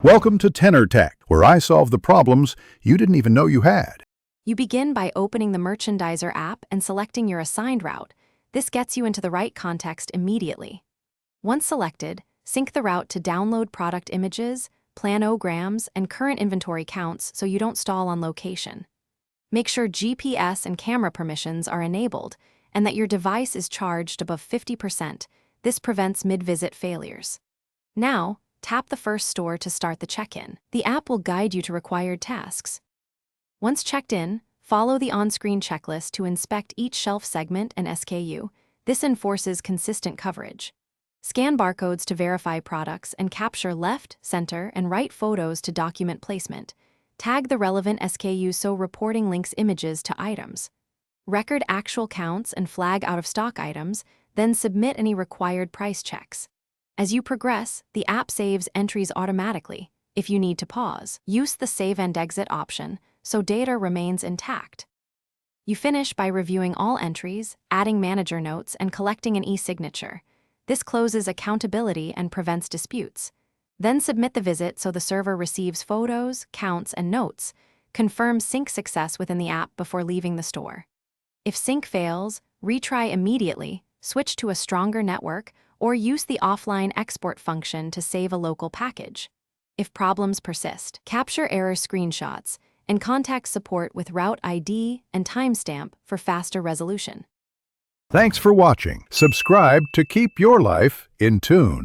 Welcome to Tenor Tech, where I solve the problems you didn't even know you had. You begin by opening the Merchandiser app and selecting your assigned route. This gets you into the right context immediately. Once selected, sync the route to download product images, planograms, and current inventory counts so you don't stall on location. Make sure GPS and camera permissions are enabled and that your device is charged above 50%. This prevents mid-visit failures. Now, tap the first store to start the check-in. The app will guide you to required tasks. Once checked in, follow the on-screen checklist to inspect each shelf segment and SKU. This enforces consistent coverage. Scan barcodes to verify products and capture left, center, and right photos to document placement. Tag the relevant SKU so reporting links images to items. Record actual counts and flag out-of-stock items, then submit any required price checks. As you progress, the app saves entries automatically. If you need to pause, use the Save and Exit option so data remains intact. You finish by reviewing all entries, adding manager notes, and collecting an e-signature. This closes accountability and prevents disputes. Then submit the visit so the server receives photos, counts, and notes. Confirm sync success within the app before leaving the store. If sync fails, retry immediately, switch to a stronger network, or use the offline export function to save a local package. If problems persist, capture error screenshots and contact support with route ID and timestamp for faster resolution. Thanks for watching. Subscribe to keep your life in tune.